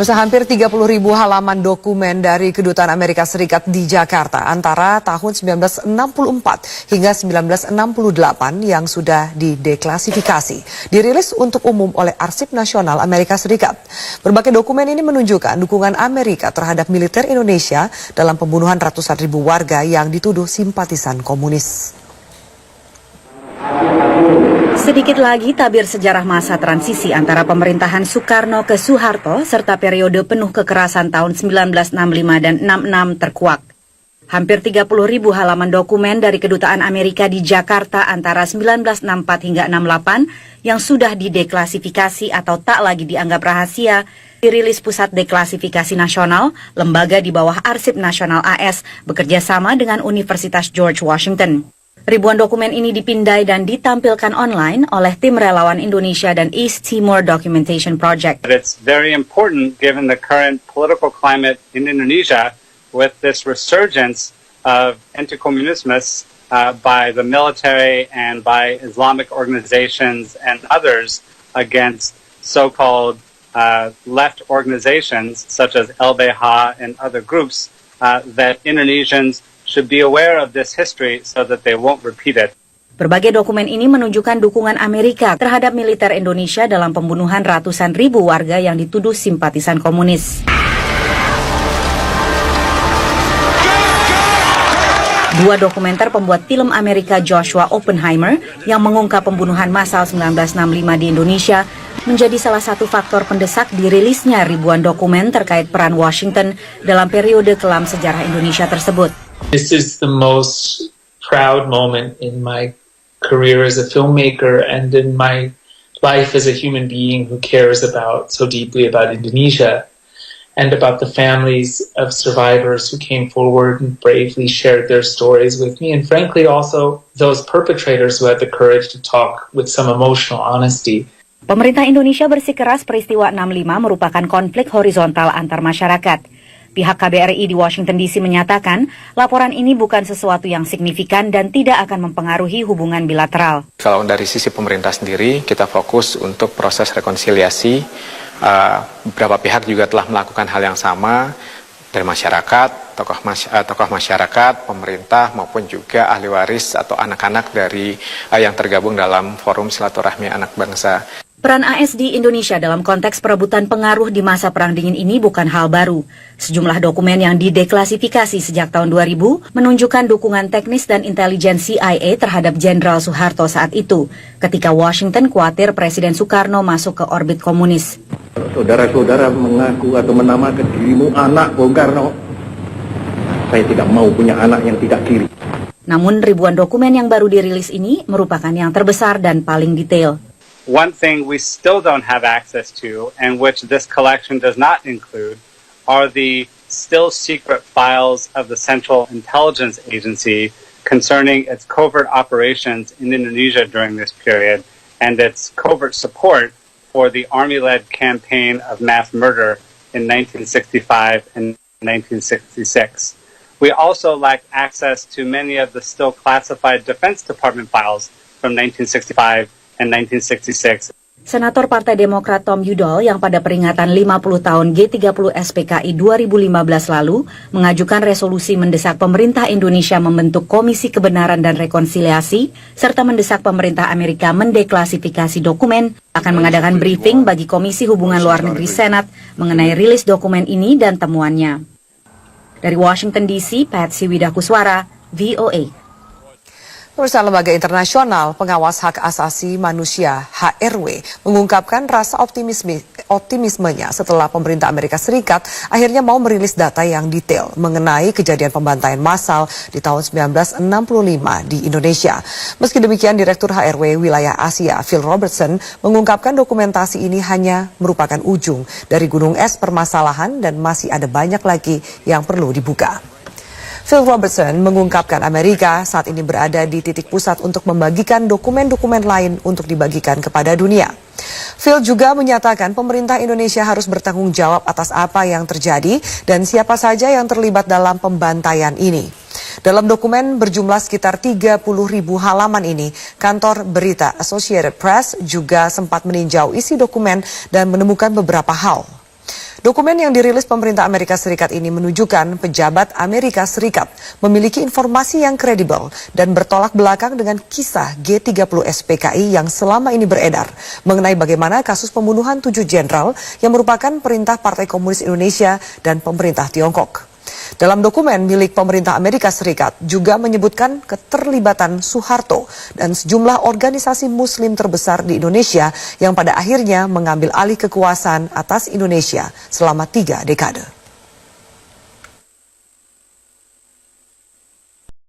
Pemirsa, hampir 30.000 halaman dokumen dari Kedutaan Amerika Serikat di Jakarta antara tahun 1964 hingga 1968 yang sudah dideklasifikasi, dirilis untuk umum oleh Arsip Nasional Amerika Serikat. Berbagai dokumen ini menunjukkan dukungan Amerika terhadap militer Indonesia dalam pembunuhan ratusan ribu warga yang dituduh simpatisan komunis. Sedikit lagi tabir sejarah masa transisi antara pemerintahan Soekarno ke Soeharto serta periode penuh kekerasan tahun 1965 dan 66 terkuak. Hampir 30.000 halaman dokumen dari Kedutaan Amerika di Jakarta antara 1964 hingga 68 yang sudah dideklasifikasi atau tak lagi dianggap rahasia, dirilis Pusat Deklasifikasi Nasional, lembaga di bawah Arsip Nasional AS, bekerja sama dengan Universitas George Washington. Ribuan dokumen ini dipindai dan ditampilkan online oleh tim relawan Indonesia dan East Timor Documentation Project. It's very important given the current political climate in Indonesia with this resurgence of anti-communism by the military and by Islamic organizations and others against so-called left organizations such as LBH and other groups that Indonesians should be aware of this history so that they won't repeat it. Berbagai dokumen ini menunjukkan dukungan Amerika terhadap militer Indonesia dalam pembunuhan ratusan ribu warga yang dituduh simpatisan komunis. Dua dokumenter pembuat film Amerika Joshua Oppenheimer yang mengungkap pembunuhan massal 1965 di Indonesia menjadi salah satu faktor pendesak dirilisnya ribuan dokumen terkait peran Washington dalam periode kelam sejarah Indonesia tersebut. This is the most proud moment in my career as a filmmaker and in my life as a human being who cares so deeply about Indonesia and about the families of survivors who came forward and bravely shared their stories with me, and frankly also those perpetrators who had the courage to talk with some emotional honesty. Pemerintah Indonesia bersikeras peristiwa 65 merupakan konflik horizontal antar masyarakat. Pihak KBRI di Washington DC menyatakan laporan ini bukan sesuatu yang signifikan dan tidak akan mempengaruhi hubungan bilateral. Kalau dari sisi pemerintah sendiri, kita fokus untuk proses rekonsiliasi. Beberapa pihak juga telah melakukan hal yang sama dari masyarakat, tokoh masyarakat, pemerintah maupun juga ahli waris atau anak-anak dari yang tergabung dalam forum silaturahmi anak bangsa. Peran AS di Indonesia dalam konteks perebutan pengaruh di masa Perang Dingin ini bukan hal baru. Sejumlah dokumen yang dideklasifikasi sejak tahun 2000 menunjukkan dukungan teknis dan intelijen CIA terhadap Jenderal Soeharto saat itu, ketika Washington khawatir Presiden Soekarno masuk ke orbit komunis. Saudara-saudara mengaku atau menamakan dirimu anak Bung Karno. Saya tidak mau punya anak yang tidak kiri. Namun ribuan dokumen yang baru dirilis ini merupakan yang terbesar dan paling detail. One thing we still don't have access to, and which this collection does not include, are the still secret files of the Central Intelligence Agency concerning its covert operations in Indonesia during this period and its covert support for the Army-led campaign of mass murder in 1965 and 1966. We also lack access to many of the still classified Defense Department files from 1965 and 1966. Senator Partai Demokrat Tom Udall yang pada peringatan 50 tahun G30 SPKI 2015 lalu mengajukan resolusi mendesak pemerintah Indonesia membentuk Komisi Kebenaran dan Rekonsiliasi serta mendesak pemerintah Amerika mendeklasifikasi dokumen, akan mengadakan briefing bagi Komisi Hubungan Luar Negeri Senat mengenai rilis dokumen ini dan temuannya. Dari Washington DC, Patsy Widakuswara, VOA. Pemirsa, Lembaga Internasional Pengawas Hak Asasi Manusia HRW mengungkapkan rasa optimismenya setelah pemerintah Amerika Serikat akhirnya mau merilis data yang detail mengenai kejadian pembantaian massal di tahun 1965 di Indonesia. Meski demikian, Direktur HRW Wilayah Asia Phil Robertson mengungkapkan dokumentasi ini hanya merupakan ujung dari gunung es permasalahan dan masih ada banyak lagi yang perlu dibuka. Phil Robertson mengungkapkan Amerika saat ini berada di titik pusat untuk membagikan dokumen-dokumen lain untuk dibagikan kepada dunia. Phil juga menyatakan pemerintah Indonesia harus bertanggung jawab atas apa yang terjadi dan siapa saja yang terlibat dalam pembantaian ini. Dalam dokumen berjumlah sekitar 30.000 halaman ini, kantor berita Associated Press juga sempat meninjau isi dokumen dan menemukan beberapa hal. Dokumen yang dirilis pemerintah Amerika Serikat ini menunjukkan pejabat Amerika Serikat memiliki informasi yang kredibel dan bertolak belakang dengan kisah G30 SPKI yang selama ini beredar mengenai bagaimana kasus pembunuhan 7 jenderal yang merupakan perintah Partai Komunis Indonesia dan pemerintah Tiongkok. Dalam dokumen milik pemerintah Amerika Serikat juga menyebutkan keterlibatan Soeharto dan sejumlah organisasi muslim terbesar di Indonesia yang pada akhirnya mengambil alih kekuasaan atas Indonesia selama 3 dekade.